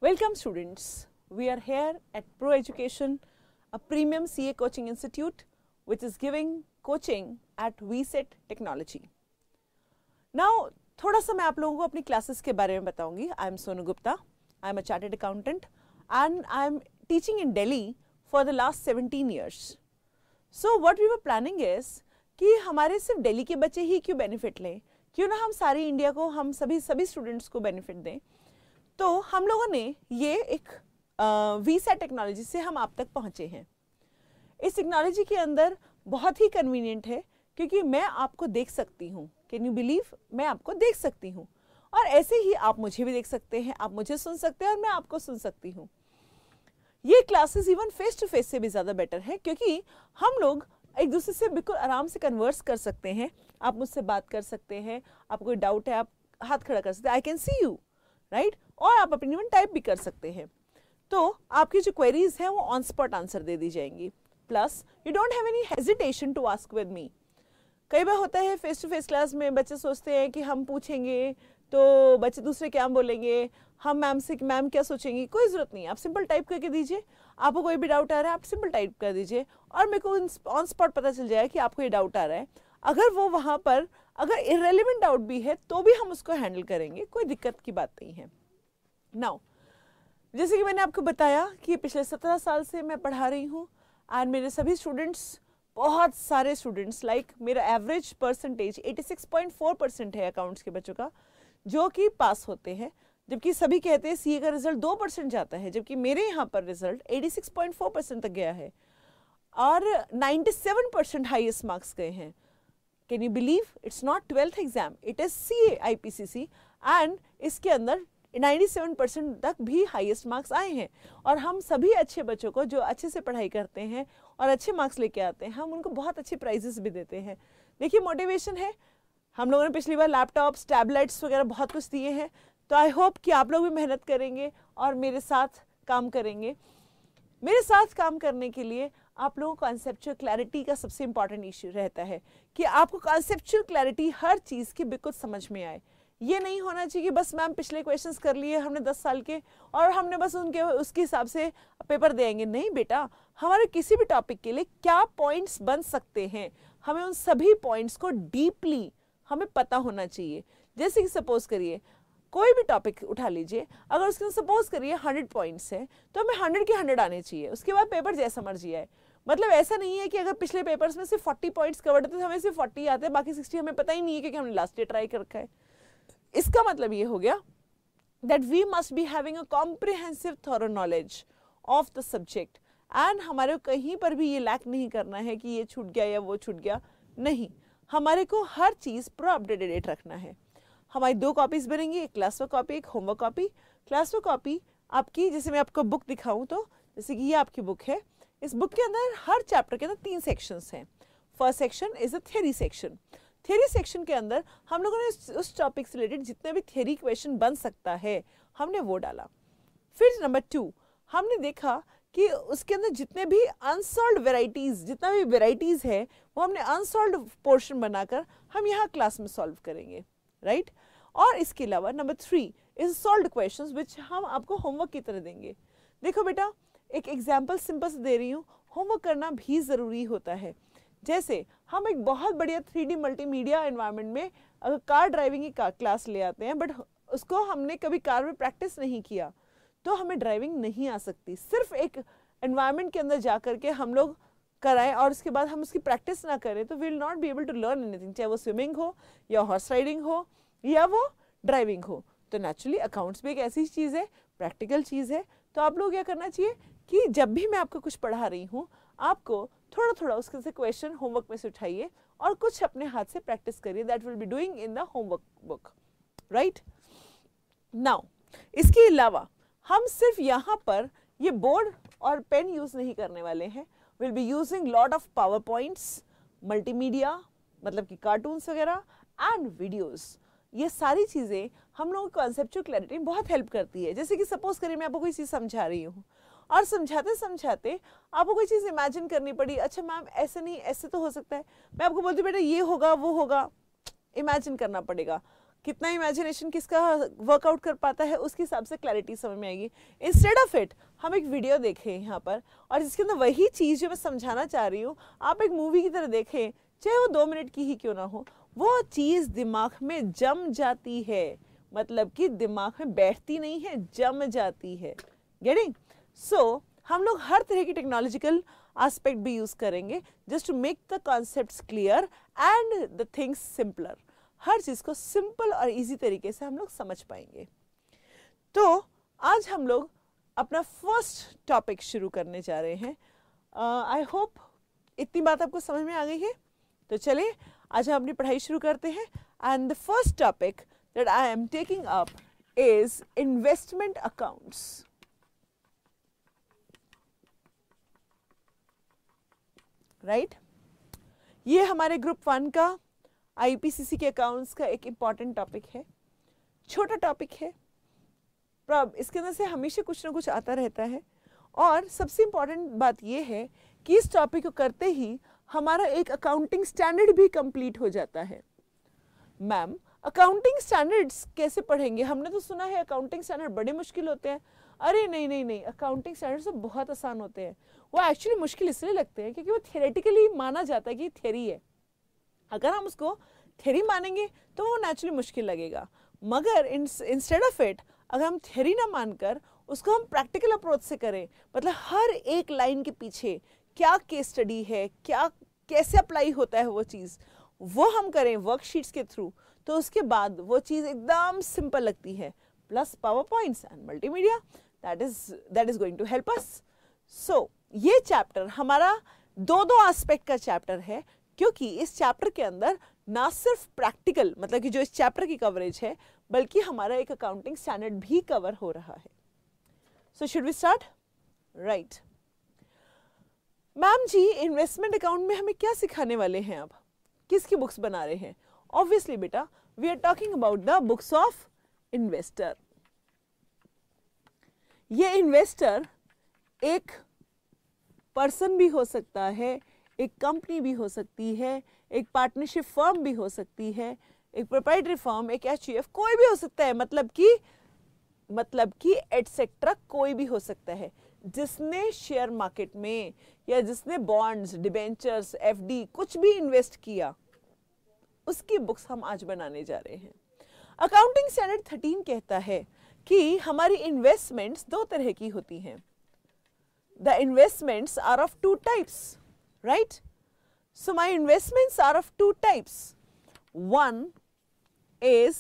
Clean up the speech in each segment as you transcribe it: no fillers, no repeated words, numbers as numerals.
Welcome students. We are here at Pro Education, a premium CA coaching institute which is giving coaching at VSET Technology. Now, थोड़ा सा मैं आप लोगों को अपनी क्लासेस के बारे में बताऊंगी. I am Sonu Gupta. I am a chartered accountant and I am teaching in Delhi for the last 17 years. So what we were planning is कि हमारे सिर्फ दिल्ली के बच्चे ही क्यों बेनिफिट लें, क्यों ना हम सारी इंडिया को, हम सभी स्टूडेंट्स को बेनिफिट दें. तो हम लोगों ने ये एक वीसेट टेक्नोलॉजी से हम आप तक पहुंचे हैं. इस टेक्नोलॉजी के अंदर बहुत ही कन्वीनियंट है क्योंकि मैं आपको देख सकती हूँ. कैन यू बिलीव, मैं आपको देख सकती हूँ और ऐसे ही आप मुझे भी देख सकते हैं, आप मुझे सुन सकते हैं और मैं आपको सुन सकती हूँ. ये classes even face to face से भी ज़्यादा बेटर है क्योंकि हम लोग एक दूसरे से बिल्कुल आराम से कन्वर्स कर सकते हैं. आप मुझसे बात कर सकते हैं, आपको कोई डाउट है आप हाथ खड़ा कर सकते हैं, I can see you, right. और आप अपनी इवन टाइप भी कर सकते हैं. तो आपकी जो क्वेरीज हैं वो ऑन स्पॉट आंसर दे दी जाएंगी. Plus you don't have any hesitation to ask with me. कई बार होता है फेस टू फेस क्लास में बच्चे सोचते हैं कि हम पूछेंगे तो बच्चे दूसरे क्या बोलेंगे, हम मैम से मैम क्या सोचेंगी. कोई ज़रूरत नहीं, आप सिंपल टाइप करके दीजिए. आपको कोई भी डाउट आ रहा है आप सिंपल टाइप कर दीजिए और मेरे को ऑन स्पॉट पता चल जाएगा कि आपको ये डाउट आ रहा है. अगर वो वहाँ पर अगर इररेलेवेंट डाउट भी है तो भी हम उसको हैंडल करेंगे, कोई दिक्कत की बात नहीं है. नाउ, जैसे कि मैंने आपको बताया कि पिछले 17 साल से मैं पढ़ा रही हूँ एंड मेरे सभी स्टूडेंट्स, बहुत सारे स्टूडेंट्स, लाइक मेरा एवरेज परसेंटेज 86.4% है अकाउंट्स के बच्चों का जो कि पास होते हैं, जबकि सभी कहते हैं सीए का रिजल्ट 2% जाता है, जबकि मेरे यहाँ पर रिजल्ट 86.4% तक गया है और 97% हाईएस्ट मार्क्स गए हैं. Can you believe, it's not 12th exam, it is CA IPCC and इसके अंदर 97% तक भी हाईएस्ट मार्क्स आए हैं. और हम सभी अच्छे बच्चों को जो अच्छे से पढ़ाई करते हैं और अच्छे मार्क्स लेके आते हैं, हम उनको बहुत अच्छे प्राइजेस भी देते हैं. देखिए, मोटिवेशन है. हम लोगों ने पिछली बार लैपटॉप्स, टैबलेट्स वगैरह बहुत कुछ दिए हैं. तो आई होप कि आप लोग भी मेहनत करेंगे और मेरे साथ काम करेंगे. मेरे साथ काम करने के लिए आप लोगों को कॉन्सेप्चुअल क्लैरिटी का सबसे इंपॉर्टेंट इश्यू रहता है कि आपको कॉन्सेप्चुअल क्लैरिटी हर चीज़ की बिल्कुल समझ में आए. ये नहीं होना चाहिए कि बस मैम पिछले क्वेश्चंस कर लिए हमने 10 साल के और हमने बस उनके उसके हिसाब से पेपर देंगे. नहीं बेटा, हमारे किसी भी टॉपिक के लिए क्या पॉइंट्स बन सकते हैं, हमें उन सभी पॉइंट्स को डीपली हमें पता होना चाहिए. जैसे कि सपोज करिए कोई भी टॉपिक उठा लीजिए, अगर उसके सपोज करिए 100 पॉइंट्स हैं तो हमें 100 के 100 आने चाहिए. उसके बाद पेपर जैसा मर्जी आए. मतलब ऐसा नहीं है कि अगर पिछले पेपर्स में सिर्फ 40 पॉइंट्स कवर्ड थे तो हमें सिर्फ 40 आते हैं, बाकी 60 हमें पता ही नहीं है क्योंकि हमने लास्ट ईयर ट्राई कर रखा है. इसका मतलब ये हो गया that we must be having a comprehensive thorough knowledge of the subject and हमारे को कहीं पर भी ये लैक नहीं करना है कि ये छूट गया या वो छूट गया. नहीं, हमारे को हर चीज़ प्रो अपडेटेड रखना है. हमारी 2 कॉपीज़ बनेंगी, एक क्लास वर्क कॉपी, एक homework copy. Class work copy आपकी, जैसे मैं आपको बुक दिखाऊं तो जैसे कि ये आपकी बुक है. इस बुक के अंदर हर चैप्टर के अंदर 3 सेक्शंस हैं. First section is a theory section. Theory section के अंदर हम लोगों ने उस टॉपिक से रिलेटेड जितने भी थ्योरी क्वेश्चन बन सकता है हमने वो डाला. फिर नंबर 2 हमने देखा कि उसके अंदर जितने भी अनसॉल्व्ड वेराइटीज़, जितना भी वेराइटीज़ है वो हमने अनसॉल्व्ड पोर्शन बनाकर हम यहाँ क्लास में सॉल्व करेंगे, राइट. और इसके अलावा number 3 is solved questions which हम आपको होमवर्क की तरह देंगे. देखो बेटा, एक एग्जाम्पल सिंपल से दे रही हूँ, होमवर्क करना भी ज़रूरी होता है. जैसे हम एक बहुत बढ़िया 3D मल्टीमीडिया एनवायरनमेंट में अगर कार ड्राइविंग की क्लास ले आते हैं बट उसको हमने कभी कार में प्रैक्टिस नहीं किया तो हमें ड्राइविंग नहीं आ सकती. सिर्फ एक एनवायरनमेंट के अंदर जा कर के हम लोग कराएं और उसके बाद हम उसकी प्रैक्टिस ना करें तो we will not be able to learn anything, चाहे वो स्विमिंग हो या हॉर्स राइडिंग हो या वो ड्राइविंग हो. तो नेचुरली अकाउंट्स भी एक ऐसी चीज़ है, प्रैक्टिकल चीज़ है. तो आप लोग क्या करना चाहिए कि जब भी मैं आपको कुछ पढ़ा रही हूँ आपको थोड़ा थोड़ा उसके से क्वेश्चन होमवर्क में से उठाइए और कुछ अपने हाथ से प्रैक्टिस करिए. That will be doing in the homework book, right. Now, इसके अलावा हम सिर्फ यहाँ पर ये बोर्ड और पेन यूज़ नहीं करने वाले हैं. Will be using lot of power points, multimedia मतलब कि कार्टून्स वगैरह एंड वीडियोज़. ये सारी चीज़ें हम लोगों को कॉन्सेप्चुअल क्लैरिटी में बहुत हेल्प करती है. जैसे कि सपोज करिए मैं आपको कोई चीज़ समझा रही हूँ और समझाते समझाते आपको कोई चीज़ इमेजिन करनी पड़ी. अच्छा मैम ऐसे नहीं, ऐसे तो हो सकता है. मैं आपको बोलती बेटा ये होगा वो होगा, इमेजिन करना पड़ेगा. कितना इमेजिनेशन किसका वर्कआउट कर पाता है, उसके हिसाब से क्लैरिटी समझ में आएगी। इंस्टेड ऑफ इट हम एक वीडियो देखें यहाँ पर, और जिसके अंदर वही चीज़ जो मैं समझाना चाह रही हूँ आप एक मूवी की तरह देखें, चाहे वो 2 मिनट की ही क्यों ना हो, वो चीज़ दिमाग में जम जाती है, मतलब कि दिमाग में बैठती नहीं है, जम जाती है। गेटिंग? सो हम लोग हर तरह की टेक्नोलॉजिकल एस्पेक्ट भी यूज़ करेंगे just to make the concepts clear and the things simpler. हर चीज़ को सिंपल और इजी तरीके से हम लोग समझ पाएंगे। तो आज हम लोग अपना फर्स्ट टॉपिक शुरू करने जा रहे हैं। आई होप इतनी बात आपको समझ में आ गई है। तो चलिए आज हम अपनी पढ़ाई शुरू करते हैं। And the first topic that I am taking up is investment accounts. Right? ये हमारे ग्रुप 1 का IPCC के अकाउंट्स का एक इम्पॉर्टेंट टॉपिक है, छोटा टॉपिक है, पर इसके अंदर से हमेशा कुछ ना कुछ आता रहता है। और सबसे इम्पॉर्टेंट बात यह है कि इस टॉपिक को करते ही हमारा एक अकाउंटिंग स्टैंडर्ड भी कंप्लीट हो जाता है। मैम अकाउंटिंग स्टैंडर्ड्स कैसे पढ़ेंगे? हमने तो सुना है अकाउंटिंग स्टैंडर्ड बड़े मुश्किल होते हैं। अरे नहीं नहीं नहीं, अकाउंटिंग स्टैंडर्ड्स तो बहुत आसान होते हैं। वो एक्चुअली मुश्किल इसलिए लगते हैं क्योंकि वो थियोरेटिकली माना जाता है कि थ्योरी है। अगर हम उसको थ्योरी मानेंगे तो वो नेचुरली मुश्किल लगेगा, मगर इंस्टेड ऑफ इट अगर हम थ्योरी ना मानकर उसको हम प्रैक्टिकल अप्रोच से करें, मतलब हर एक लाइन के पीछे क्या केस स्टडी है, क्या कैसे अप्लाई होता है वो चीज़, वो हम करें वर्कशीट्स के थ्रू, तो उसके बाद वो चीज़ एकदम सिंपल लगती है। Plus power points and multimedia, that is going to help us. So ये चैप्टर हमारा दो एस्पेक्ट का चैप्टर है, क्योंकि इस चैप्टर के अंदर ना सिर्फ प्रैक्टिकल, मतलब कि जो इस चैप्टर की कवरेज है, बल्कि हमारा एक अकाउंटिंग स्टैंडर्ड भी कवर हो रहा है। So should we start? Right ma'am ji, investment account में हमें क्या सिखाने वाले हैं? अब किसकी बुक्स बना रहे हैं? ऑब्वियसली बेटा we are talking about the books of investor. ये इन्वेस्टर एक पर्सन भी हो सकता है, एक कंपनी भी हो सकती है, एक पार्टनरशिप फर्म भी हो सकती है, एक प्रोप्राइटरी फर्म, एक HUF, कोई भी हो सकता है, मतलब कि एटसेट्रा कोई भी हो सकता है जिसने शेयर मार्केट में या जिसने बॉन्ड्स, डिबेंचर्स, FD कुछ भी इन्वेस्ट किया, उसकी बुक्स हम आज बनाने जा रहे हैं। अकाउंटिंग स्टैंडर्ड 13 कहता है कि हमारी इन्वेस्टमेंट्स 2 तरह की होती हैं। The investments are of 2 types, right? So my investments are of 2 types. One is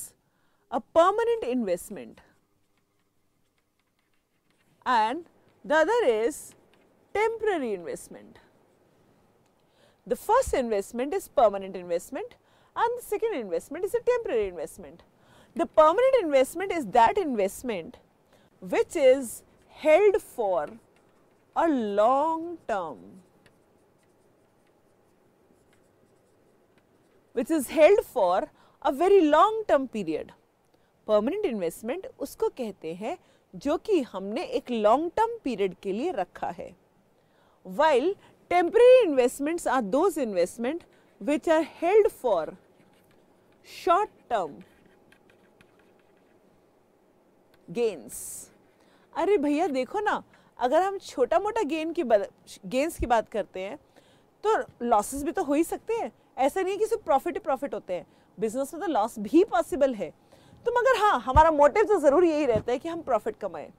a permanent investment and the other is temporary investment. The first investment is permanent investment and the second investment is a temporary investment. The permanent investment is that investment which is held for a long term, which is held for a very long term period. Permanent investment उसको कहते हैं जो कि हमने एक long term period के लिए रखा है, while temporary investments are those investment which are held for short term gains. अरे भैया देखो ना, अगर हम छोटा मोटा गेन्स की बात करते हैं तो लॉसेस भी तो हो ही सकते हैं। ऐसा नहीं है कि सिर्फ प्रॉफिट होते हैं, बिजनेस में तो लॉस भी पॉसिबल है। तो मगर हाँ, हमारा मोटिव तो ज़रूर यही रहता है कि हम प्रॉफिट कमाएं।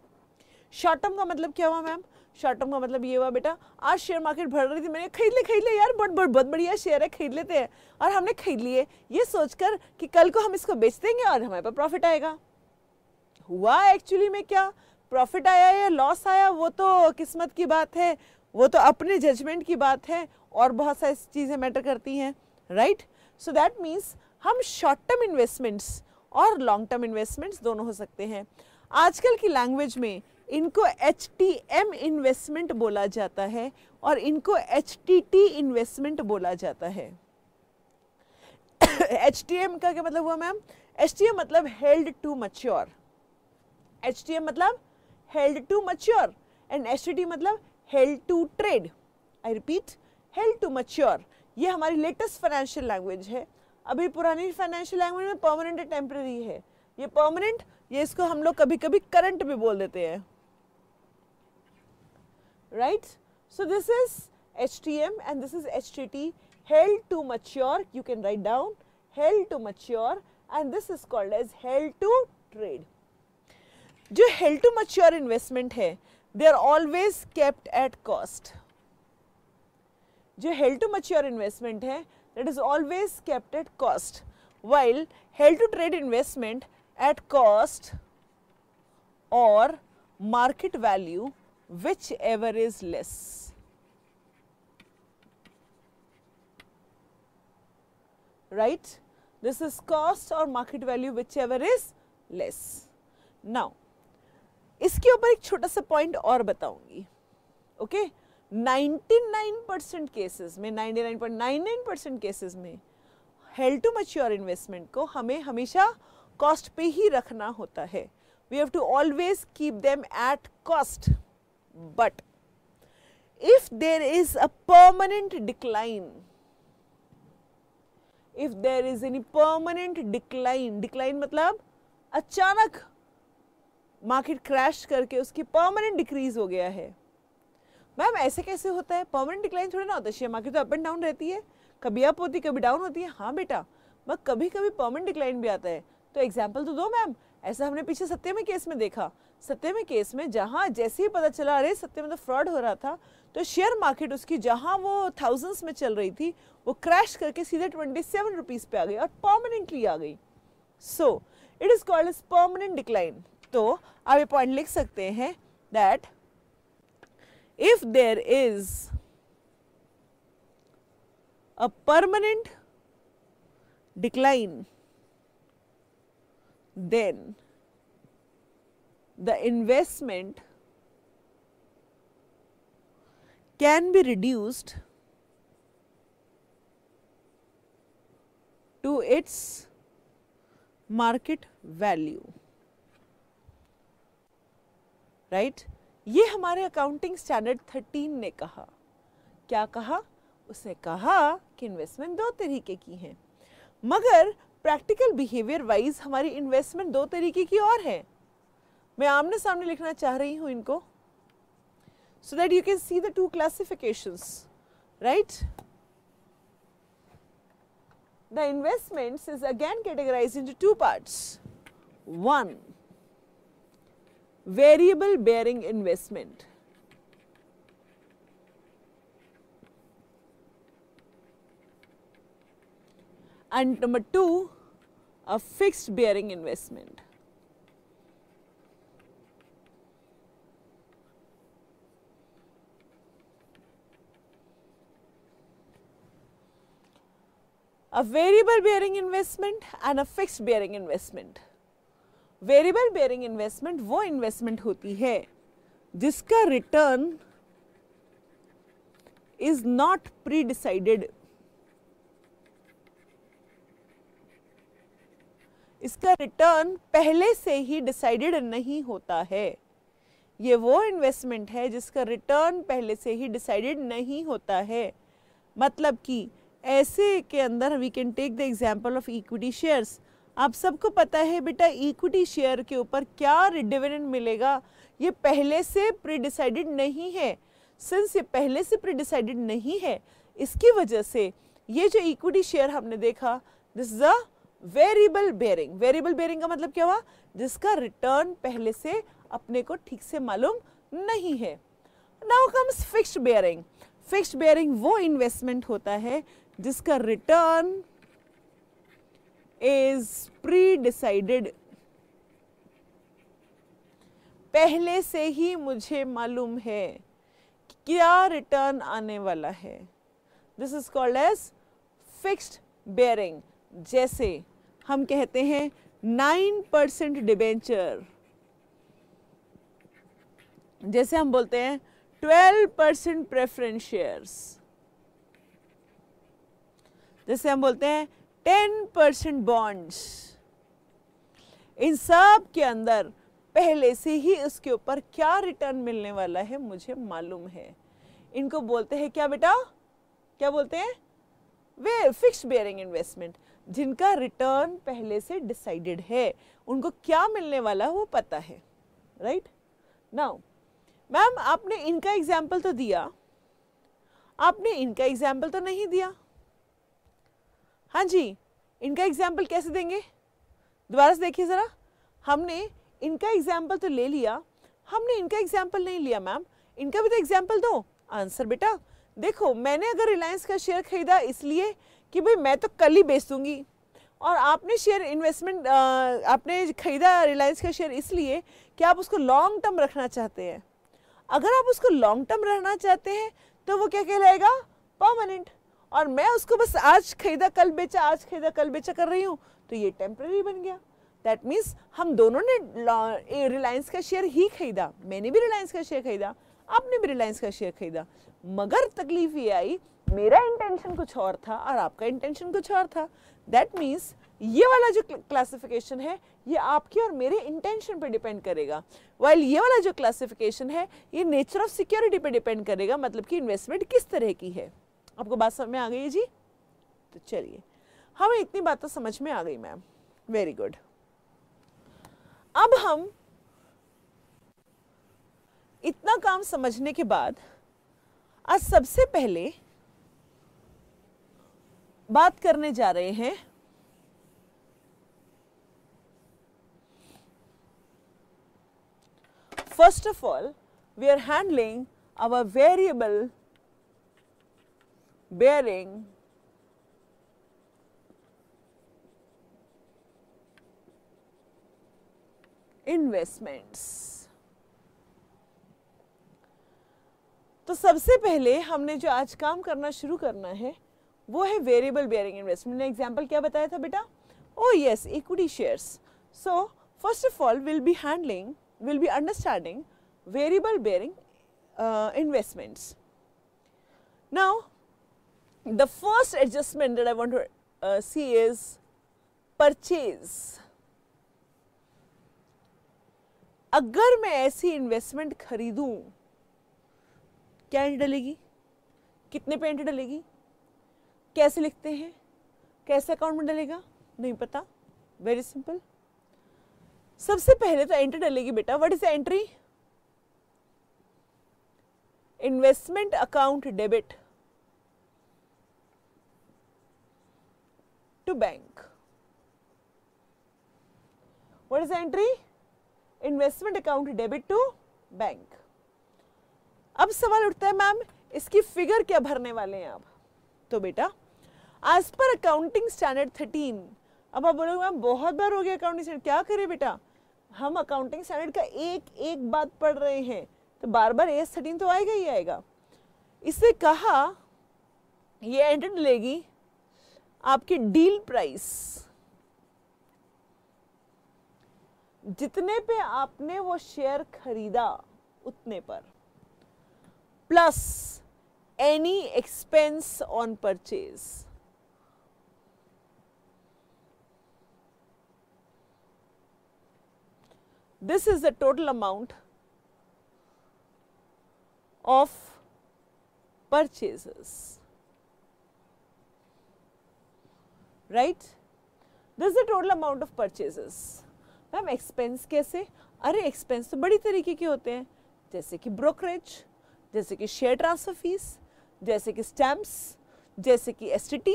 शॉर्ट टर्म का मतलब क्या हुआ मैम? शॉर्ट टर्म का मतलब ये हुआ बेटा, आज शेयर मार्केट बढ़ रही थी, मैंने खरीद ले यार, बहुत बढ़िया शेयर है, खरीद लेते हैं, और हमने खरीद लिए ये सोचकर कि कल को हम इसको बेच देंगे और हमारे पास प्रॉफिट आएगा। हुआ एक्चुअली में क्या? प्रॉफिट आया या लॉस आया वो तो किस्मत की बात है, वो तो अपने जजमेंट की बात है, और बहुत सारी चीज़ें मैटर करती हैं, राइट? सो दैट मीन्स हम शॉर्ट टर्म इन्वेस्टमेंट्स और लॉन्ग टर्म इन्वेस्टमेंट्स दोनों हो सकते हैं। आजकल की लैंग्वेज में इनको HTM इन्वेस्टमेंट बोला जाता है और इनको HTT इन्वेस्टमेंट बोला जाता है। HTM का क्या मतलब हुआ मैम? HTM मतलब हेल्ड टू मैच्योर, HTM मतलब held to mature and HTT मतलब held to trade. I repeat, held to mature. ये हमारी लेटेस्ट फाइनेंशियल लैंग्वेज है। अभी पुरानी फाइनेंशियल लैंग्वेज में परमानेंट है, टेम्पररी है, ये परमानेंट, ये इसको हम लोग कभी कभी करंट भी बोल देते हैं, right. So this is HTM and this is HTT, held to mature. You can write down held to mature, and this is called as held to trade. जो held to mature investment है, they are always kept at cost. जो held to mature investment है, that is always kept at cost, while held to trade investment at cost or market value, whichever is less. Right? This is cost or market value, whichever is less. Now, इसके ऊपर एक छोटा सा point और बताऊंगी. Okay, 99% cases में, 99.99% cases में held to mature investment को हमें हमेशा कॉस्ट पे ही रखना होता है. We have to always keep them at cost. But if there is a permanent decline, if there is any permanent decline, decline मतलब अचानक मार्केट क्रैश करके उसकी परमानेंट डिक्रीज हो गया है. मैम ऐसे कैसे होता है? परमानेंट डिक्लाइन थोड़ी ना होता है, शेयर मार्केट तो अप एंड डाउन रहती है, कभी अप होती है कभी डाउन होती है. हाँ बेटा, मगर कभी कभी परमानेंट डिक्लाइन भी आता है. तो एग्जाम्पल तो दो मैम. ऐसा हमने पीछे सत्यम केस में देखा. सत्यम केस में जहाँ जैसे ही पता चला अरे सत्यम में तो फ्रॉड हो रहा था, तो शेयर मार्केट उसकी जहाँ वो थाउजेंड्स में चल रही थी वो क्रैश करके सीधे 27 रुपीज़ पे आ गई और परमानेंटली आ गई. So it is called as permanent decline. तो आप ये पॉइंट लिख सकते हैं that if there is a permanent decline, then the investment can be reduced to its market value, right? ये हमारे अकाउंटिंग स्टैंडर्ड 13 ने कहा. क्या कहा? उसने कहा कि इन्वेस्टमेंट दो तरीके की हैं, मगर प्रैक्टिकल बिहेवियर वाइज हमारी इन्वेस्टमेंट दो तरीके की और है. मैं आमने सामने लिखना चाह रही हूं इनको, so that you can see the two classifications, right? The investments is again categorized into two parts. One, variable bearing investment. And number two, a fixed bearing investment. A variable bearing investment and a fixed bearing investment. Variable bearing investment वो investment होती है जिसका return is not pre decided. इसका return पहले से ही decided नहीं होता है. ये वो इन्वेस्टमेंट है जिसका रिटर्न पहले से ही डिसाइडेड नहीं होता है. मतलब कि ऐसे के अंदर we can take the example of equity shares. आप सबको पता है बेटा इक्विटी शेयर के ऊपर क्या डिविडेंड मिलेगा ये पहले से प्री डिसाइडेड नहीं है. सिंस ये पहले से प्री डिसाइडेड नहीं है, इसकी वजह से ये जो इक्विटी शेयर हमने देखा, this is a variable bearing. Variable bearing का मतलब क्या हुआ? जिसका रिटर्न पहले से अपने को ठीक से मालूम नहीं है. Now comes fixed bearing. Fixed bearing वो इन्वेस्टमेंट होता है जिसका रिटर्न इज प्री डिसाइडेड. पहले से ही मुझे मालूम है कि क्या रिटर्न आने वाला है. This is called as fixed bearing. जैसे हम कहते हैं 9% डिबेंचर, जैसे हम बोलते हैं 12% प्रेफरेंस शेयर्स, जैसे हम बोलते हैं 10% बॉन्ड्स. इन सब के अंदर पहले से ही इसके ऊपर क्या रिटर्न मिलने वाला है मुझे मालूम है. इनको बोलते हैं क्या बेटा? क्या बोलते हैं? वे फिक्स्ड बेयरिंग इन्वेस्टमेंट. जिनका रिटर्न पहले से डिसाइडेड है, उनको क्या मिलने वाला वो पता है, राइट। नाउ मैम आपने इनका एग्जाम्पल तो दिया, आपने इनका एग्जाम्पल तो नहीं दिया। हाँ जी, इनका एग्जाम्पल कैसे देंगे, दोबारा से देखिए ज़रा। हमने इनका एग्जाम्पल तो ले लिया, हमने इनका एग्जाम्पल नहीं लिया। मैम इनका भी तो एग्जाम्पल दो। आंसर बेटा देखो, मैंने अगर रिलायंस का शेयर खरीदा इसलिए कि भाई मैं तो कल ही बेच दूंगी, और आपने शेयर इन्वेस्टमेंट आपने खरीदा रिलायंस का शेयर इसलिए कि आप उसको लॉन्ग टर्म रखना चाहते हैं। अगर आप उसको लॉन्ग टर्म रहना चाहते हैं तो वो क्या कहलाएगा, परमानेंट। और मैं उसको बस आज खरीदा कल बेचा, आज खरीदा कल बेचा कर रही हूँ, तो ये टेम्पररी बन गया। दैट मीन्स हम दोनों ने रिलायंस का शेयर ही खरीदा, मैंने भी रिलायंस का शेयर खरीदा, आपने भी रिलायंस का शेयर खरीदा, मगर तकलीफ ये आई मेरा इंटेंशन कुछ और था और आपका इंटेंशन कुछ और था। दैट मीन्स ये वाला जो क्लासिफिकेशन है ये आपके और मेरे इंटेंशन पे डिपेंड करेगा, वाइल ये वाला जो क्लासिफिकेशन है ये नेचर ऑफ सिक्योरिटी पे डिपेंड करेगा, मतलब कि इन्वेस्टमेंट किस तरह की है। आपको बात समझ में आ गई है जी? तो चलिए, हमें इतनी बात तो समझ में आ गई मैम, वेरी गुड। अब हम इतना काम समझने के बाद आज सबसे पहले बात करने जा रहे हैं first of all we are handling our variable bearing investments। तो सबसे पहले हमने जो आज काम करना शुरू करना है वो है वेरिएबल बेयरिंग इन्वेस्टमेंट। ने एग्जांपल क्या बताया था बेटा? ओ yes, equity shares. So first of all will be understanding variable bearing investments. Now the first adjustment that I want to see is purchase। अगर मैं ऐसी इन्वेस्टमेंट खरीदूं क्या एंट्री डलेगी, कितने पे एंट्री डलेगी, कैसे लिखते हैं, कैसे अकाउंट में डलेगा, नहीं पता। वेरी सिंपल, सबसे पहले तो एंट्री डलेगी बेटा। What is the entry? Investment account debit to bank. What is the entry? Investment account debit to bank. अब सवाल उठता है मैम इसकी फिगर क्या भरने वाले हैं आप? तो बेटा एज पर अकाउंटिंग स्टैंडर्ड 13। अब आप बोलोगे मैम बहुत बार हो गया अकाउंटिंग स्टैंडर्ड, क्या करें बेटा? हम अकाउंटिंग स्टैंडर्ड का एक एक बात पढ़ रहे हैं तो बार बार AS 13 तो आएगा ही आएगा। इससे कहा ये एंट्री डलेगी आपकी डील प्राइस, जितने पे आपने वो शेयर खरीदा उतने पर, plus any expense on purchase. This is the total amount of purchases, right? This is the total amount of purchases. Ma'am expense कैसे? अरे एक्सपेंस तो बड़ी तरीके के होते हैं, जैसे कि ब्रोकरेज, जैसे कि शेयर ट्रांसफर फीस, जैसे कि स्टैम्प्स, जैसे कि STT।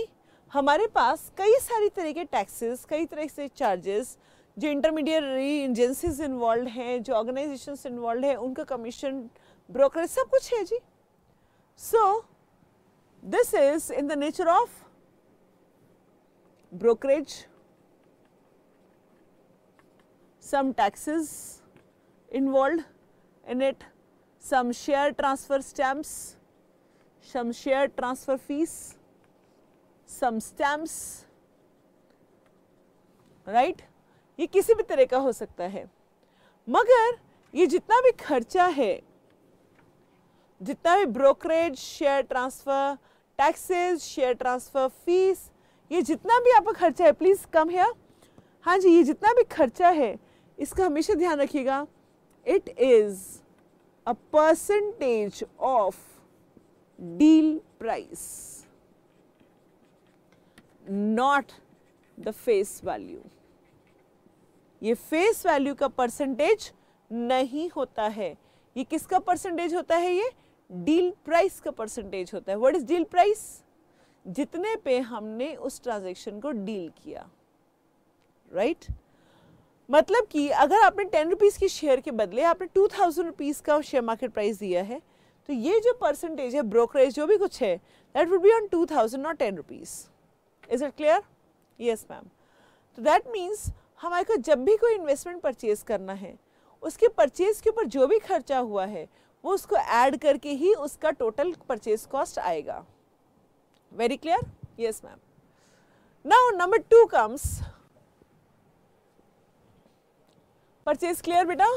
हमारे पास कई सारी तरह के टैक्सेस, कई तरह से चार्जेस, जो इंटरमीडिएटरी एजेंसीज इन्वॉल्व हैं, जो ऑर्गेनाइजेशंस इन्वॉल्व हैं, उनका कमीशन, ब्रोकरेज, सब कुछ है जी। So this is in the nature of brokerage, some taxes involved in it, some share transfer stamps, some share transfer fees, some stamps, right? ये किसी भी तरह का हो सकता है, मगर ये जितना भी खर्चा है, जितना भी brokerage, share transfer, taxes, share transfer fees, ये जितना भी आपका खर्चा है, प्लीज कम हियर। हाँ जी, ये जितना भी खर्चा है इसका हमेशा ध्यान रखिएगा, it is a percentage of deal price, not the face value. ये फेस वैल्यू का परसेंटेज नहीं होता है, ये किसका परसेंटेज होता है? ये डील प्राइस का परसेंटेज होता है। What is deal price? जितने पे हमने उस ट्रांजैक्शन को डील किया, राइट? मतलब कि अगर आपने 10 रुपीज़ की शेयर के बदले आपने 2000 रुपीज़ का शेयर मार्केट प्राइस दिया है, तो ये जो परसेंटेज है, ब्रोकरेज जो भी कुछ है, that would be on 2000 not 10 rupees. Is it clear? Yes ma'am. तो दैट मीन्स हमारे को जब भी कोई इन्वेस्टमेंट परचेज करना है, उसके परचेज के ऊपर जो भी खर्चा हुआ है वो उसको ऐड करके ही उसका टोटल परचेज कॉस्ट आएगा। Very clear? Yes ma'am. Now number 2 comes purchase. Clear बेटा?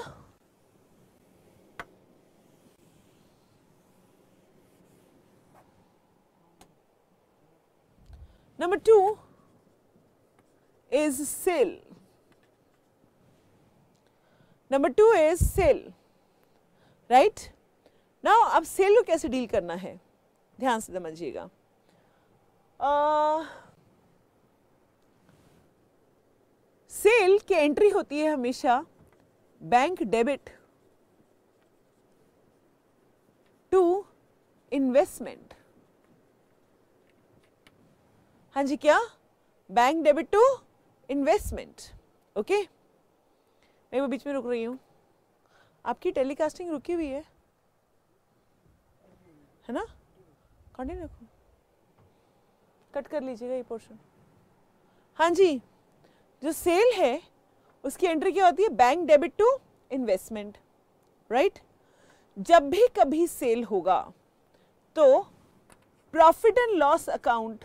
Number 2 is sale. Number 2 is sale, right? Now अब सेल को कैसे डील करना है, ध्यान से समझिएगा। सेल की एंट्री होती है हमेशा बैंक डेबिट टू इन्वेस्टमेंट। हाँ जी, क्या? Bank debit to investment. Okay, मैं वो बीच में रुक रही हूँ, आपकी टेलीकास्टिंग रुकी हुई है ना? कंटिन्यू रखो, कट कर लीजिएगा ये पोर्शन। हाँ जी, जो सेल है उसकी एंट्री क्या होती है? Bank debit to investment, right? जब भी कभी सेल होगा तो profit and loss account,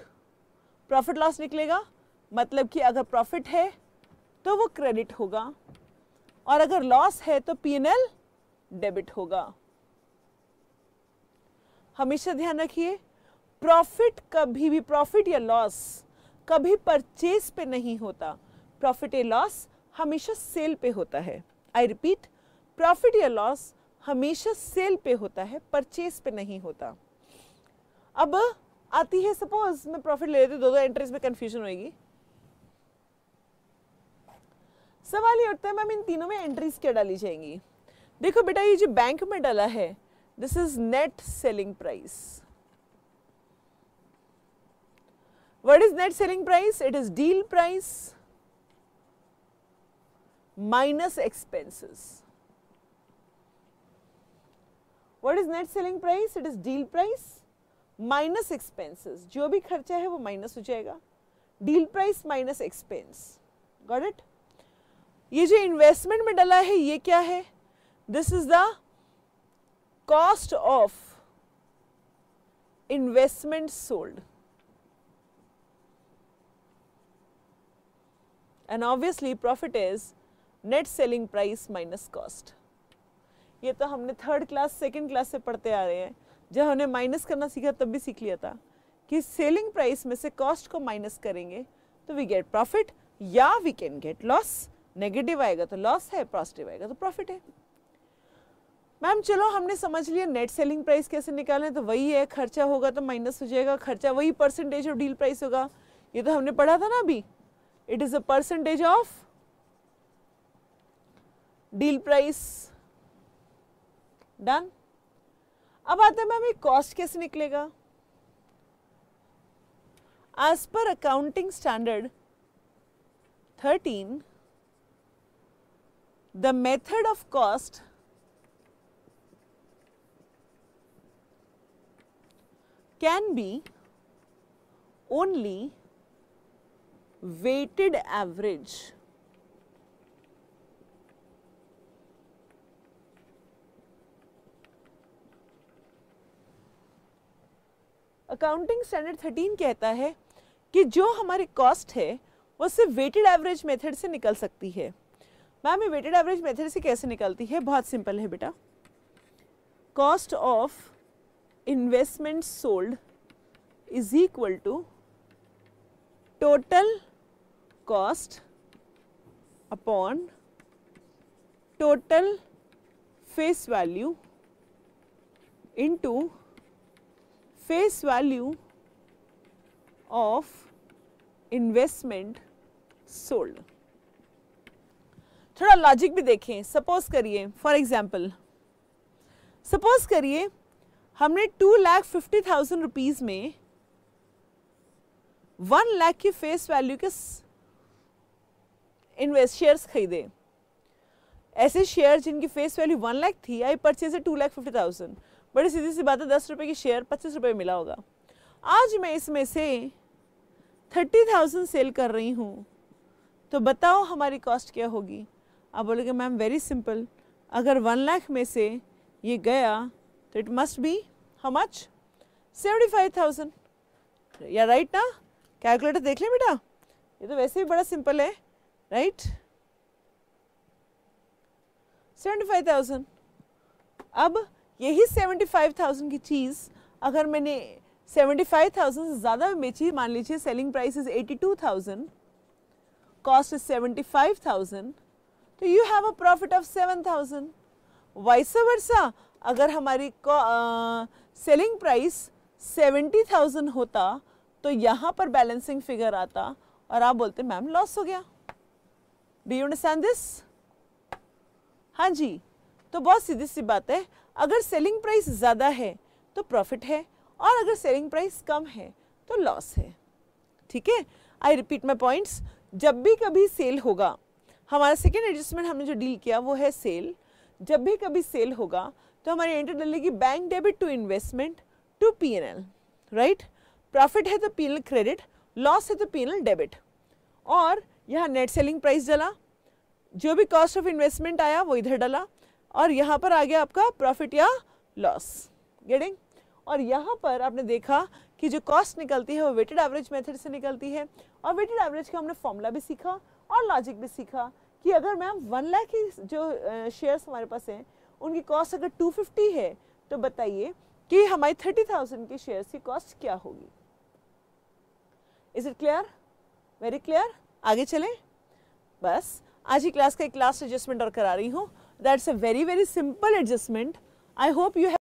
profit loss निकलेगा। मतलब कि अगर प्रॉफिट है तो वो क्रेडिट होगा और अगर लॉस है तो P&L डेबिट होगा। हमेशा ध्यान रखिए, प्रॉफिट कभी भी, प्रॉफिट या लॉस कभी परचेज पे नहीं होता, प्रॉफिट या लॉस हमेशा सेल पे होता है। आई रिपीट, प्रॉफिट या लॉस हमेशा सेल पे होता है, परचेज पे नहीं होता। अब आती है, सपोज मैं प्रॉफिट ले लेती हूँ, दो एंट्रीज में कंफ्यूजन होगी। सवाल ये उठता है मैम इन तीनों में एंट्रीज क्या डाली जाएंगी? देखो बेटा, ये जो बैंक में डाला है, this is net selling price. What is net selling price? It is deal price minus expenses. What is net selling price? It is deal price minus expenses. जो भी खर्चा है वो माइनस हो जाएगा, deal price minus expense. Got it? ये जो investment में डाला है ये क्या है? This is the cost of investment sold and obviously profit is net selling price minus cost. ये तो हमने 3rd क्लास 2nd क्लास से पढ़ते आ रहे हैं। जब हमने माइनस करना सीखा तब भी सीख लिया था कि सेलिंग प्राइस में से कॉस्ट को माइनस करेंगे तो वी गेट प्रॉफिट या we can get loss. Negative आएगा तो लॉस है, पॉजिटिव आएगा तो प्रॉफिट है। मैम चलो हमने समझ लिया नेट सेलिंग प्राइस कैसे निकालें, तो वही है, खर्चा होगा तो माइनस हो जाएगा, खर्चा वही परसेंटेज ऑफ डील प्राइस होगा। ये तो हमने पढ़ा था ना अभी, it is a percentage of deal price. Done. अब आते हैं मैम ये कॉस्ट कैसे निकलेगा? As per accounting standard 13, the method of cost can be only weighted average accounting standard 13 कहता है कि जो हमारी कॉस्ट है वो सिर्फ वेटेड एवरेज मेथड से निकल सकती है। मैम ये वेटेड एवरेज मेथड से कैसे निकलती है? बहुत सिंपल है बेटा, cost of investment sold is equal to total cost upon total face value into face value of investment sold. थोड़ा लॉजिक भी देखें। सपोज करिए, फॉर एग्जाम्पल सपोज करिए हमने 2,50,000 रुपीज में 1 लाख की फेस वैल्यू के शेयर्स खरीदे। ऐसे शेयर जिनकी फेस वैल्यू 1 लाख थी, आई परचेज 2,50,000। बड़ी सीधी सी बात है, 10 रुपए की शेयर 25 रुपए मिला होगा। आज मैं इसमें से 30,000 सेल कर रही हूँ, तो बताओ हमारी कॉस्ट क्या होगी। आप बोलोगे मैम वेरी सिंपल, अगर 1 लाख में से ये गया तो it must be how much, 75,000। या राइट ना? कैलकुलेटर देख लें बेटा, ये तो वैसे भी बड़ा सिंपल है, राइट? 75,000। अब यही 75,000 की चीज़ अगर मैंने 75,000 से ज़्यादा बेची, मान लीजिए selling price is 82,000, cost is 75,000, तो you have a profit of 7,000। Vice versa, अगर हमारी सेलिंग प्राइस 70,000 होता तो यहाँ पर बैलेंसिंग फिगर आता और आप बोलते मैम लॉस हो गया। Do you understand this? हाँ जी, तो बहुत सीधी सी बात है, अगर सेलिंग प्राइस ज़्यादा है तो प्रॉफिट है और अगर सेलिंग प्राइस कम है तो लॉस है। ठीक है, आई रिपीट माई पॉइंट्स। जब भी कभी सेल होगा, हमारा सेकेंड एडजस्टमेंट हमने जो डील किया वो है सेल। जब भी कभी सेल होगा तो हमारी एंट्री डलेगी bank debit to investment to P&L, right? Profit है तो P&L क्रेडिट, लॉस है तो P&L डेबिट। और यहाँ नेट सेलिंग प्राइस डला, जो भी कॉस्ट ऑफ इन्वेस्टमेंट आया वो इधर डला और यहाँ पर आ गया आपका प्रॉफिट या लॉस। गेटिंग? और यहाँ पर आपने देखा कि जो कॉस्ट निकलती है वो वेटेड एवरेज मेथड से निकलती है और वेटेड एवरेज का हमने फॉर्मूला भी सीखा और लॉजिक भी सीखा कि अगर मैम 1 लाख की जो शेयर्स हमारे पास हैं उनकी कॉस्ट अगर 250 है तो बताइए कि हमारी 30,000 की शेयर्स की कॉस्ट क्या होगी। Is it clear? Very clear? आगे चलें? बस आज की क्लास का एक लास्ट एडजस्टमेंट और करा रही हूँ। That's a very very simple adjustment. I hope you